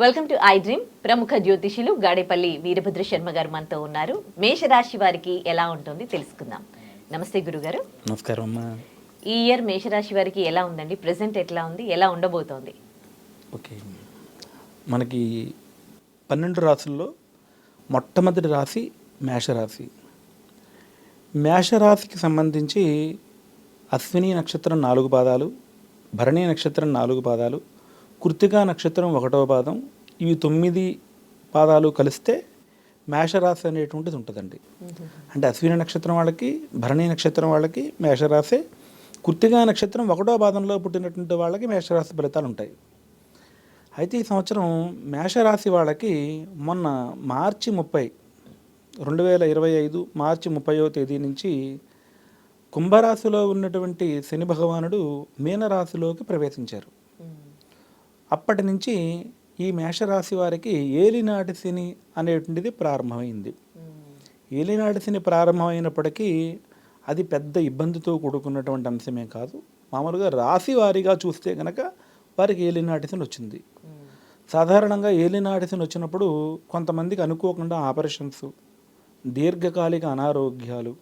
Welcome to I dream. ప్రముఖ జ్యోతిషులు గాడేపల్లి వీరభద్ర శర్మ గారు మనతో ఉన్నారు. మేషరాశి వారికి ఎలా ఉంటుంది తెలుసుకుందాం. నమస్తే గురుగారు. నమస్కారం అమ్మా. ఈ ఇయర్ మేషరాశి వారికి ఎలా ఉందండి? ప్రెసెంట్ ఎట్లా ఉంది, ఎలా ఉండబోతోంది? ఓకే, మనకి 12 రాశుల్లో మొట్టమొదటి రాశి మేషరాశి. మేషరాశికి సంబంధించి అశ్విని నక్షత్రం 4 పాదాలు, భరణి నక్షత్రం 4 పాదాలు, కృత్తికా నక్షత్రం 1వ పాదం, ఇవి 9 పాదాలు కలిస్తే మేషరాశి అనేటువంటిది ఉంటుందండి. అంటే అశ్విని నక్షత్రం వాళ్ళకి, భరణి నక్షత్రం వాళ్ళకి మేషరాశి, కృత్తికా నక్షత్రం 1వ పాదంలో పుట్టినటువంటి వాళ్ళకి మేషరాశి ఫలితాలు ఉంటాయి. అయితే ఈ సంవత్సరం మేషరాశి వాళ్ళకి మొన్న మార్చి 30, 2025 మార్చి 30వ తేదీ నుంచి కుంభరాశిలో ఉన్నటువంటి శని భగవానుడు మీనరాశిలోకి ప్రవేశించారు. అప్పటి నుంచి ఈ మేషరాశి వారికి ఏలినాటి శని అనేటువంటిది ప్రారంభమైంది. ఏలినాటి శని ప్రారంభమైనప్పటికీ అది పెద్ద ఇబ్బందితో కూడుకున్నటువంటి అంశమే కాదు. మామూలుగా రాశి వారిగా చూస్తే కనుక వారికి ఏలినాటి శని వచ్చింది. సాధారణంగా ఏలినాటి శని వచ్చినప్పుడు కొంతమందికి అనుకోకుండా ఆపరేషన్స్, దీర్ఘకాలిక అనారోగ్యాలు,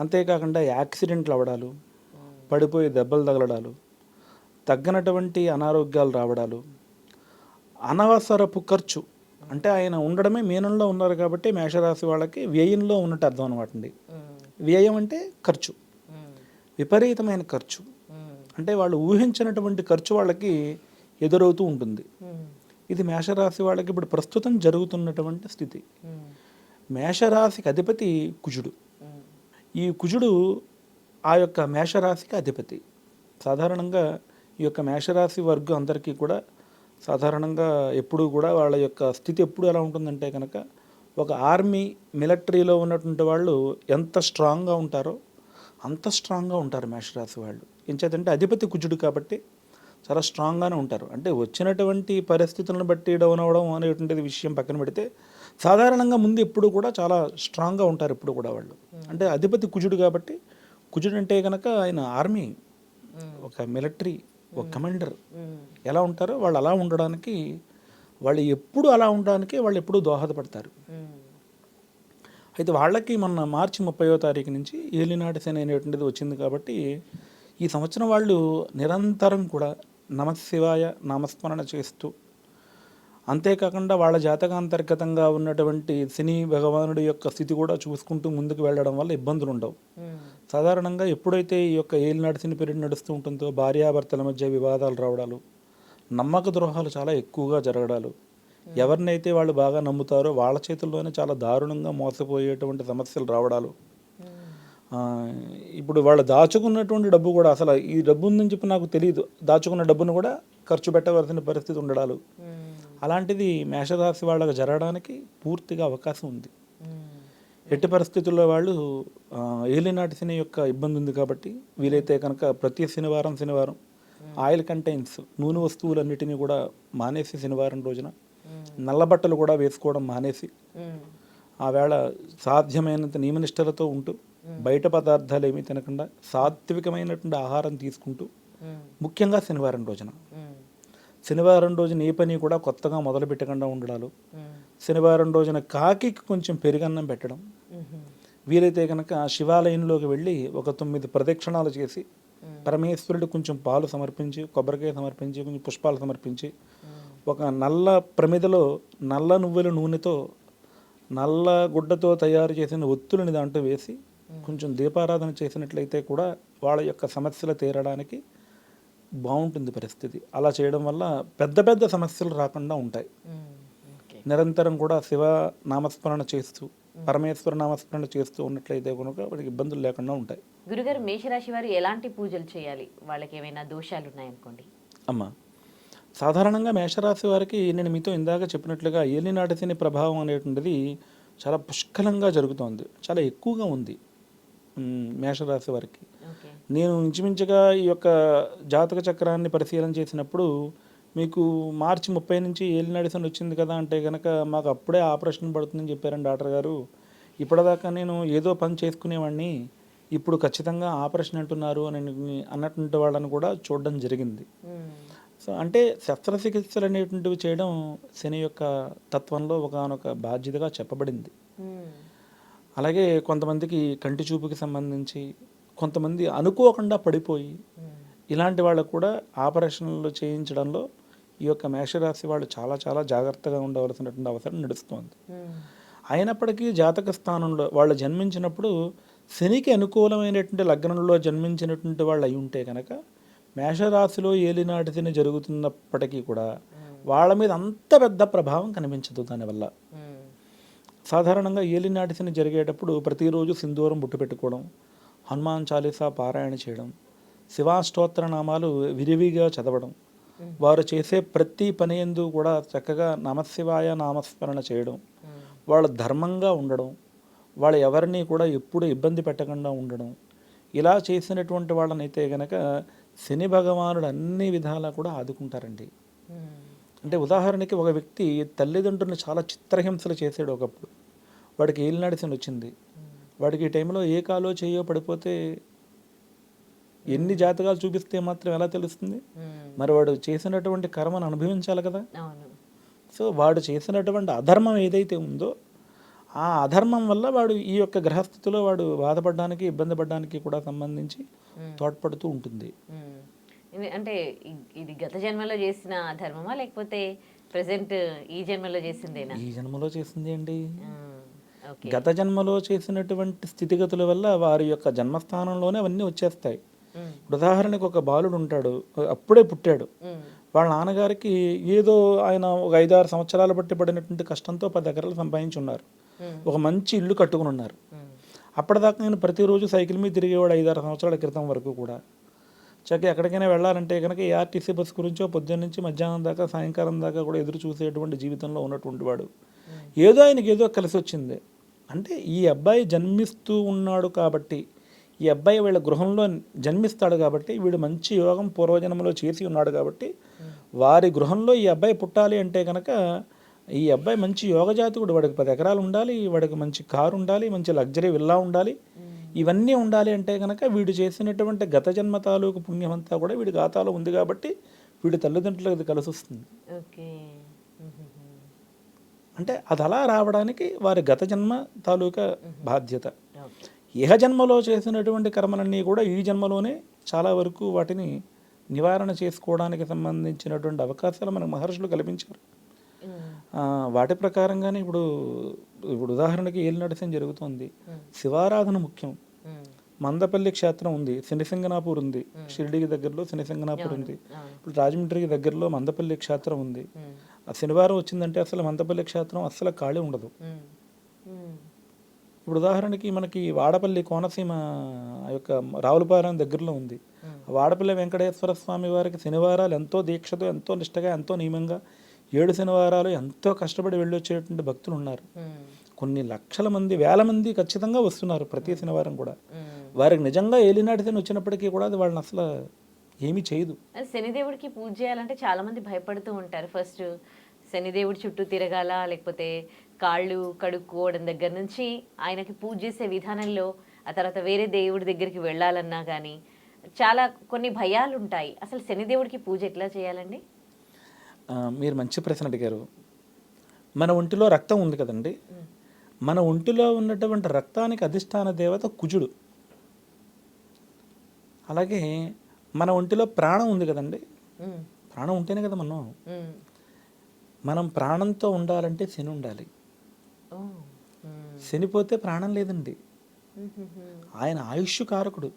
అంతేకాకుండా యాక్సిడెంట్లు అవ్వడాలు, పడిపోయి దెబ్బలు తగలడాలు, తగ్గనటువంటి అనారోగ్యాలు రావడాలు, అనవసరపు ఖర్చు. అంటే ఆయన ఉండడమే మీనంలో ఉన్నారు కాబట్టి మేషరాశి వాళ్ళకి వ్యయంలో ఉన్నట్టు అర్థం అనమాట అండి. వ్యయం అంటే ఖర్చు, విపరీతమైన ఖర్చు. అంటే వాళ్ళు ఊహించినటువంటి ఖర్చు వాళ్ళకి ఎదురవుతూ ఉంటుంది. ఇది మేషరాశి వాళ్ళకి ఇప్పుడు ప్రస్తుతం జరుగుతున్నటువంటి స్థితి. మేషరాశికి అధిపతి కుజుడు. ఈ కుజుడు ఆ యొక్క మేషరాశికి అధిపతి. సాధారణంగా ఈ యొక్క మేషరాశి వర్గం అందరికీ కూడా సాధారణంగా ఎప్పుడూ కూడా వాళ్ళ యొక్క స్థితి ఎప్పుడు ఎలా ఉంటుందంటే కనుక, ఒక ఆర్మీ మిలిటరీలో ఉన్నటువంటి వాళ్ళు ఎంత స్ట్రాంగ్గా ఉంటారో అంత స్ట్రాంగ్గా ఉంటారు మేషరాశి వాళ్ళు. ఎంచేతంటే అధిపతి కుజుడు కాబట్టి చాలా స్ట్రాంగ్గానే ఉంటారు. అంటే వచ్చినటువంటి పరిస్థితులను బట్టి డౌన్ అవ్వడం అనేటువంటిది విషయం పక్కన పెడితే సాధారణంగా ముందు ఎప్పుడు కూడా చాలా స్ట్రాంగ్గా ఉంటారు ఎప్పుడు కూడా వాళ్ళు. అంటే అధిపతి కుజుడు కాబట్టి, కుజుడు అంటే కనుక ఆయన ఆర్మీ, ఒక మిలిటరీ, ఒక కమాండర్ ఎలా ఉంటారో వాళ్ళు అలా ఉండడానికి, వాళ్ళు ఎప్పుడు అలా ఉండడానికి వాళ్ళు ఎప్పుడూ దోహదపడతారు. అయితే వాళ్ళకి మొన్న మార్చి 30వ తారీఖు నుంచి ఏలినాటి శని అనేటువంటిది వచ్చింది కాబట్టి ఈ సంవత్సరం వాళ్ళు నిరంతరం కూడా నమశివాయ నామస్మరణ చేస్తూ, అంతేకాకుండా వాళ్ళ జాతకాంతర్గతంగా ఉన్నటువంటి శని భగవానుడి యొక్క స్థితి కూడా చూసుకుంటూ ముందుకు వెళ్ళడం వల్ల ఇబ్బందులు ఉండవు. సాధారణంగా ఎప్పుడైతే ఈ యొక్క ఏలినాటి శని పీరియడ్ నడుస్తూ ఉంటుందో భార్యాభర్తల మధ్య వివాదాలు రావడాలు, నమ్మక ద్రోహాలు చాలా ఎక్కువగా జరగడాలు, ఎవరినైతే వాళ్ళు బాగా నమ్ముతారో వాళ్ళ చేతుల్లోనే చాలా దారుణంగా మోసపోయేటువంటి సమస్యలు రావడాలు, ఇప్పుడు వాళ్ళు దాచుకున్నటువంటి డబ్బు కూడా అసలు ఈ డబ్బు ఉందని చెప్పి నాకు తెలియదు, దాచుకున్న డబ్బును కూడా ఖర్చు పెట్టవలసిన పరిస్థితి ఉండడాలు, అలాంటిది మేషరాశి వాళ్ళకి జరగడానికి పూర్తిగా అవకాశం ఉంది. ఎట్టి పరిస్థితుల్లో వాళ్ళు ఏలినాటి శని యొక్క ఇబ్బంది ఉంది కాబట్టి వీలైతే కనుక ప్రతి శనివారం ఆయిల్ కంటైన్స్, నూనె వస్తువులన్నిటినీ కూడా మానేసి శనివారం రోజున నల్ల బట్టలు కూడా వేసుకోవడం మానేసి, ఆవేళ సాధ్యమైనంత నియమనిష్టలతో ఉంటూ బయట పదార్థాలు ఏమీ తినకుండా సాత్వికమైనటువంటి ఆహారం తీసుకుంటూ, ముఖ్యంగా శనివారం రోజున ఏ పని కూడా కొత్తగా మొదలు పెట్టకుండా ఉండడాలు, శనివారం రోజున కాకి కొంచెం పెరుగన్నం పెట్టడం, వీలైతే కనుక శివాలయంలోకి వెళ్ళి ఒక 9 ప్రదక్షిణాలు చేసి పరమేశ్వరుడు కొంచెం పాలు సమర్పించి, కొబ్బరికాయ సమర్పించి, కొంచెం పుష్పాలు సమర్పించి, ఒక నల్ల ప్రమిదలో నల్ల నువ్వుల నూనెతో నల్ల గుడ్డతో తయారు చేసిన ఒత్తులని దాంట్లో వేసి కొంచెం దీపారాధన చేసినట్లయితే కూడా వాళ్ళ యొక్క సమస్యలు తీరడానికి బాగుంటుంది పరిస్థితి. అలా చేయడం వల్ల పెద్ద పెద్ద సమస్యలు రాకుండా ఉంటాయి. నిరంతరం కూడా శివ నామస్మరణ చేస్తూ, పరమేశ్వర నామస్మరణ చేస్తూ ఉన్నట్లయితే కనుక వాటికి ఇబ్బందులు లేకుండా ఉంటాయి. గురుగారు, మేషరాశి వారు ఎలాంటి పూజలు చేయాలి? వాళ్ళకి ఏమైనా దోషాలు ఉన్నాయనుకోండి. అమ్మా, సాధారణంగా మేషరాశి వారికి నేను మీతో ఇందాక చెప్పినట్లుగా ఏలినాటి శని ప్రభావం అనేటువంటిది చాలా పుష్కలంగా జరుగుతోంది, చాలా ఎక్కువగా ఉంది మేషరాశి వారికి. నేను ఇంచుమించుగా ఈ యొక్క జాతక చక్రాన్ని పరిశీలన చేసినప్పుడు మీకు మార్చి 30 నుంచి ఏలినాటి శని వచ్చింది కదా అంటే కనుక మాకు అప్పుడే ఆపరేషన్ పడుతుందని చెప్పారండి డాక్టర్ గారు. ఇప్పటిదాకా నేను ఏదో పని చేసుకునేవాడిని, ఇప్పుడు ఖచ్చితంగా ఆపరేషన్ అంటున్నారు అని అన్నటువంటి వాళ్ళని కూడా చూడడం జరిగింది. సో అంటే శస్త్రచికిత్సలు అనేటువంటివి చేయడం శని యొక్క తత్వంలో ఒకానొక బాధ్యతగా చెప్పబడింది. అలాగే కొంతమందికి కంటి చూపుకి సంబంధించి, కొంతమంది అనుకోకుండా పడిపోయి ఇలాంటి వాళ్ళకు కూడా ఆపరేషన్లు చేయించడంలో ఈ యొక్క మేషరాశి వాళ్ళు చాలా చాలా జాగ్రత్తగా ఉండవలసినటువంటి అవసరం నడుస్తుంది. అయినప్పటికీ జాతక స్థానంలో వాళ్ళు జన్మించినప్పుడు శనికి అనుకూలమైనటువంటి లగ్నంలో జన్మించినటువంటి వాళ్ళు అయి ఉంటే కనుక మేషరాశిలో ఏలినాటి శని జరుగుతున్నప్పటికీ కూడా వాళ్ళ మీద అంత పెద్ద ప్రభావం కనిపించదు దానివల్ల. సాధారణంగా ఏలినాటి శని జరిగేటప్పుడు ప్రతిరోజు సింధూరం బుట్టు పెట్టుకోవడం, హనుమాన్ చాలీసా పారాయణ చేయడం, శివాష్టోత్తర నామాలు విరివిగా చదవడం, వారు చేసే ప్రతి పని యందు కూడా చక్కగా నమశివాయ నామస్మరణ చేయడం, వాళ్ళు ధర్మంగా ఉండడం, వాళ్ళు ఎవరిని కూడా ఎప్పుడు ఇబ్బంది పెట్టకుండా ఉండడం, ఇలా చేసినటువంటి వాళ్ళనైతే గనక శని భగవానుడు అన్ని విధాలా కూడా ఆదుకుంటారండి. అంటే ఉదాహరణకి ఒక వ్యక్తి తల్లిదండ్రులను చాలా చిత్రహింసలు చేసాడు ఒకప్పుడు, వాడికి ఏలినాటి శని వచ్చింది. వాడికి ఈ టైంలో ఏ కాలో చేయో పడిపోతే ఎన్ని జాతకాలు చూపిస్తే మాత్రం ఎలా తెలుస్తుంది? మరి వాడు చేసినటువంటి కర్మను అనుభవించాలి కదా. సో వాడు చేసినటువంటి అధర్మం ఏదైతే ఉందో ఆ అధర్మం వల్ల వాడు ఈ యొక్క గ్రహస్థితిలో వాడు బాధపడడానికి, ఇబ్బంది పడడానికి కూడా సంబంధించి తోడ్పడుతూ ఉంటుంది. అంటే ఇది గత జన్మలో చేసిన ధర్మమా లేకపోతే ప్రెసెంట్ ఈ జన్మలో చేసిందేనా? ఈ జన్మలో చేసింది అండి. గత జన్మలో చేసినటువంటి స్థితిగతుల వల్ల వారి యొక్క జన్మస్థానంలోనే అవన్నీ వచ్చేస్తాయి. ఉదాహరణకు ఒక బాలుడు ఉంటాడు, అప్పుడే పుట్టాడు. వాళ్ళ నాన్నగారికి ఏదో ఆయన ఒక 5-6 సంవత్సరాలు బట్టి పడినటువంటి కష్టంతో 10 ఎకరాలు సంపాదించున్నారు, ఒక మంచి ఇల్లు కట్టుకుని ఉన్నారు. అప్పటిదాకా నేను ప్రతిరోజు సైకిల్ మీద తిరిగేవాడు 5-6 సంవత్సరాల క్రితం వరకు కూడా. చక్కగా ఎక్కడికైనా వెళ్ళాలంటే కనుక ఏఆర్టీసీ బస్సు గురించో పొద్దున్న నుంచి మధ్యాహ్నం దాకా సాయంకాలం దాకా కూడా ఎదురు చూసేటువంటి జీవితంలో ఉన్నటువంటి వాడు. ఏదో ఆయనకి ఏదో కలిసి వచ్చింది. అంటే ఈ అబ్బాయి జన్మిస్తూ ఉన్నాడు కాబట్టి, ఈ అబ్బాయి వీళ్ళ గృహంలో జన్మిస్తాడు కాబట్టి, వీడు మంచి యోగం పూర్వజన్మలో చేసి ఉన్నాడు కాబట్టి వారి గృహంలో ఈ అబ్బాయి పుట్టాలి అంటే కనుక ఈ అబ్బాయి మంచి యోగజాతకుడు, వాడికి 10 ఎకరాలు ఉండాలి, వాడికి మంచి కారు ఉండాలి, మంచి లగ్జరీ విల్లా ఉండాలి, ఇవన్నీ ఉండాలి అంటే కనుక వీడు చేసినటువంటి గత జన్మ తాలూకు పుణ్యం అంతా కూడా వీడి ఖాతాలో ఉంది కాబట్టి వీడి తల్లిదండ్రులకు అది కలిసి వస్తుంది. అంటే అది అలా రావడానికి వారి గత జన్మ తాలూకా బాధ్యత. ఇహ జన్మలో చేసినటువంటి కర్మలన్నీ కూడా ఈ జన్మలోనే చాలా వరకు వాటిని నివారణ చేసుకోవడానికి సంబంధించినటువంటి అవకాశాలు మనకు మహర్షులు కల్పించారు. వాటి ప్రకారంగానే ఇప్పుడు ఉదాహరణకి ఏలినాటి శని జరుగుతుంది, శివారాధన ముఖ్యం. మందపల్లి క్షేత్రం ఉంది, శనిసింగనాపూర్ ఉంది, షిరిడికి దగ్గరలో శనిసింగనాపూర్ ఉంది, ఇప్పుడు రాజమండ్రికి దగ్గరలో మందపల్లి క్షేత్రం ఉంది. ఆ శనివారం వచ్చిందంటే అసలు మందపల్లి క్షేత్రం అస్సలు ఖాళీ ఉండదు. ఇప్పుడు ఉదాహరణకి మనకి వాడపల్లి కోనసీమ యొక్క రావులపాలెం దగ్గరలో ఉంది. వాడపల్లి వెంకటేశ్వర స్వామి వారికి శనివారాలు ఎంతో దీక్షతో, ఎంతో నిష్టగా, ఎంతో నియమంగా 7 శనివారాలు ఎంతో కష్టపడి వెళ్ళొచ్చేటువంటి భక్తులు ఉన్నారు. కొన్ని లక్షల మంది, వేల మంది ఖచ్చితంగా వస్తున్నారు ప్రతి శనివారం కూడా. వారికి నిజంగా ఏలినాటి శని వచ్చినప్పటికీ కూడా అది వాళ్ళని అసలు ఏమీ చేయదు. శనిదేవుడికి పూజ చేయాలంటే చాలా మంది భయపడుతూ ఉంటారు. ఫస్ట్ శనిదేవుడి చుట్టూ తిరగాల, లేకపోతే కాళ్ళు కడుక్కోవడం దగ్గర నుంచి ఆయనకి పూజ చేసే విధానంలో, ఆ తర్వాత వేరే దేవుడి దగ్గరికి వెళ్ళాలన్నా కానీ చాలా కొన్ని భయాలు ఉంటాయి. అసలు శనిదేవుడికి పూజ ఎట్లా చేయాలండి? మీరు మంచి ప్రశ్న అడిగారు. మన ఒంటిలో రక్తం ఉంది కదండి, మన ఒంటిలో ఉన్నటువంటి రక్తానికి అధిష్టాన దేవత కుజుడు. అలాగే మన ఒంటిలో ప్రాణం ఉంది కదండి, ప్రాణం ఉంటేనే కదా మనం ప్రాణంతో ఉండాలంటే శని ఉండాలి. శనిపోతే ప్రాణం లేదండి. ఆయన ఆయుష్ కారకుడు.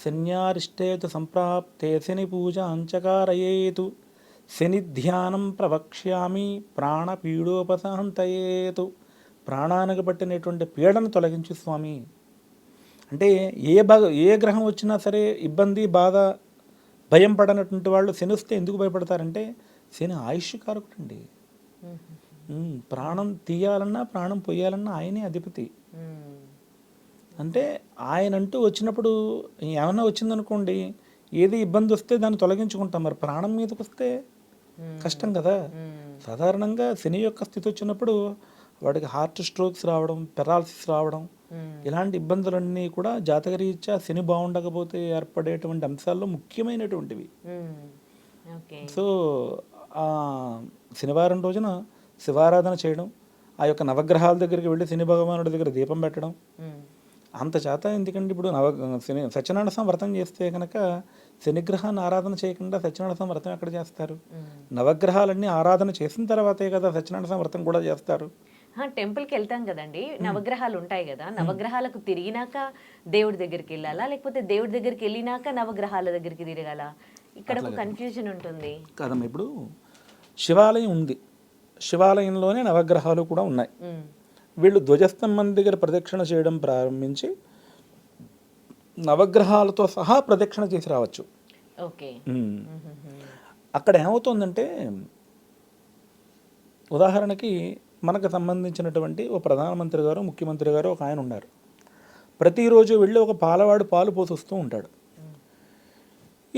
శన్యారిష్టేతు సంప్రాప్తే శని పూజ అంచకారయేతు శని ధ్యానం ప్రవక్ష్యామి ప్రాణపీడోపశాంతయేతు. ప్రాణానికి పట్టినటువంటి పీడను తొలగించు స్వామి అంటే ఏ గ్రహం వచ్చినా సరే ఇబ్బంది, బాధ, భయం పడనటువంటి వాళ్ళు శని వస్తే ఎందుకు భయపడతారంటే శని ఆయుష్ కారకుడు అండి. ప్రాణం తీయాలన్నా ప్రాణం పొయ్యాలన్నా ఆయనే అధిపతి. అంటే ఆయన అంటూ వచ్చినప్పుడు ఏమన్నా వచ్చిందనుకోండి, ఏది ఇబ్బంది వస్తే దాన్ని తొలగించుకుంటాం. మరి ప్రాణం మీదకి వస్తే కష్టం కదా. సాధారణంగా శని యొక్క స్థితి వచ్చినప్పుడు వాడికి హార్ట్ స్ట్రోక్స్ రావడం, పెరాలసిస్ రావడం, ఇలాంటి ఇబ్బందులన్నీ కూడా జాతకరీత్యా శని బాగుండకపోతే ఏర్పడేటువంటి అంశాల్లో ముఖ్యమైనటువంటివి. ఓకే. సో ఆ శనివారం రోజున శివారాధన చేయడం, ఆ యొక్క నవగ్రహాల దగ్గరికి వెళ్ళి శని భగవానుడి దగ్గర దీపం పెట్టడం, అంత చేత ఎందుకంటే ఇప్పుడు సత్యనారాయణ స్వామి వ్రతం చేస్తే కనుక శనిగ్రహాన్ని ఆరాధన చేయకుండా సత్యనారాయణ స్వామి వ్రతం ఎక్కడ చేస్తారు? నవగ్రహాలన్నీ ఆరాధన చేసిన తర్వాతే కదా సత్యనారాయణ స్వామి వ్రతం కూడా చేస్తారు. టెంపుల్కి వెళ్తాం కదండి, నవగ్రహాలు ఉంటాయి కదా, నవగ్రహాలకు తిరిగినాక దేవుడి దగ్గరికి వెళ్ళాలా, లేకపోతే దేవుడి దగ్గరికి వెళ్ళినాక నవగ్రహాల దగ్గరికి తిరగాల? ఇక్కడ ఒక కన్ఫ్యూజన్ ఉంటుంది కదమ్మా. ఇప్పుడు శివాలయం ఉంది, శివాలయంలోనే నవగ్రహాలు కూడా ఉన్నాయి. వీళ్ళు ధ్వజస్తంభం దగ్గర ప్రదక్షిణ చేయడం ప్రారంభించి నవగ్రహాలతో సహా ప్రదక్షిణ చేసి రావచ్చు. ఓకే. అక్కడ ఏమవుతుందంటే, ఉదాహరణకి మనకు సంబంధించినటువంటి ఓ ప్రధానమంత్రి గారు, ముఖ్యమంత్రి గారు ఒక ఆయన ఉన్నారు. ప్రతిరోజు వెళ్ళి ఒక పాలవాడు పాలు పోసొస్తూ ఉంటాడు.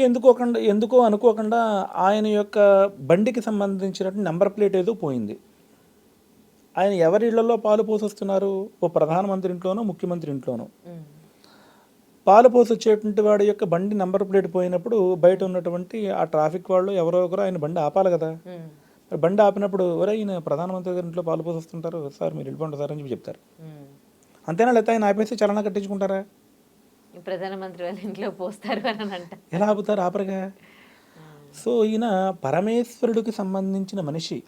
ఎందుకో అనుకోకుండా ఆయన యొక్క బండికి సంబంధించినటువంటి నెంబర్ ప్లేట్ ఏదో పోయింది. ఆయన ఎవరి ఇళ్లలో పాలు పోసొస్తున్నారు? ఓ ప్రధానమంత్రి ఇంట్లోనో ముఖ్యమంత్రి ఇంట్లోనో. పాలు పోసొచ్చేటువంటి వాడి యొక్క బండి నెంబర్ ప్లేట్ పోయినప్పుడు బయట ఉన్నటువంటి ఆ ట్రాఫిక్ వాళ్ళు ఎవరో ఒకరు ఆయన బండి ఆపాలి కదా. బండి ఆపినప్పుడు ఎవరో ఈయన ప్రధానమంత్రి గారి ఇంట్లో పాలు పోసొస్తుంటారు సార్, మీరు వెళ్ళిపోండి సార్ అని చెప్పి చెప్తారు. అంతేనా? లేకపోతే ఆయన ఆపేసి చలనా కట్టించుకుంటారా? ప్రధానమంత్రి వాళ్ళ ఇంట్లో పోస్తారు అని అంట. ఎలా ఆపుతారు? ఆపరుగా. సో ఈయన పరమేశ్వరుడికి సంబంధించిన మనిషి,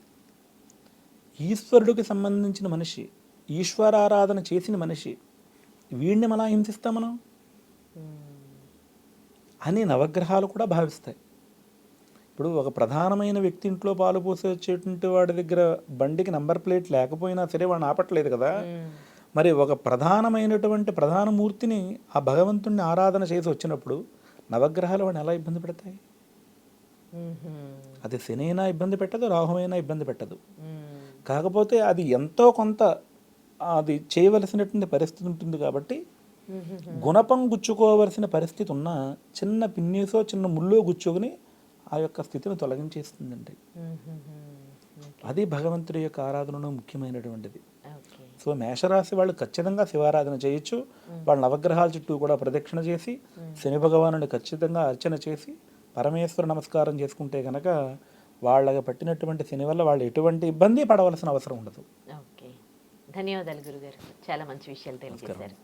ఈశ్వరుడికి సంబంధించిన మనిషి, ఈశ్వరారాధన చేసిన మనిషి, వీడిని మనం హింసిస్తాం మనం అని నవగ్రహాలు కూడా భావిస్తాయి. ఇప్పుడు ఒక ప్రధానమైన వ్యక్తి ఇంట్లో పాలు పోసి వచ్చేటువంటి వాడి దగ్గర బండికి నంబర్ ప్లేట్ లేకపోయినా సరే వాడిని ఆపట్లేదు కదా. మరి ఒక ప్రధానమైనటువంటి ప్రధానమూర్తిని, ఆ భగవంతుడిని ఆరాధన చేసి వచ్చినప్పుడు నవగ్రహాలు వాడిని ఎలా ఇబ్బంది పెడతాయి? అది శనైనా ఇబ్బంది పెట్టదు, రాహువైనా ఇబ్బంది పెట్టదు. కాకపోతే అది ఎంతో కొంత అది చేయవలసినటువంటి పరిస్థితి ఉంటుంది కాబట్టి గుణపం గుచ్చుకోవలసిన పరిస్థితి ఉన్నా చిన్న పిన్నీసో చిన్న ముల్లో గుచ్చుకుని ఆ యొక్క స్థితిని తొలగించేస్తుందండి. అది భగవంతుడి యొక్క ఆరాధనలో ముఖ్యమైనటువంటిది. సో మేషరాశి వాళ్ళు ఖచ్చితంగా శివారాధన చేయొచ్చు. వాళ్ళ నవగ్రహాల చుట్టూ కూడా ప్రదక్షిణ చేసి శని భగవానుని ఖచ్చితంగా అర్చన చేసి పరమేశ్వర నమస్కారం చేసుకుంటే కనుక వాళ్ళకి పట్టినటువంటి శని వల్ల వాళ్ళు ఎటువంటి ఇబ్బంది పడవలసిన అవసరం ఉండదు. ఓకే, ధన్యవాదాలు గురుగారు, చాలా మంచి విషయాలు తెలియజేశారు.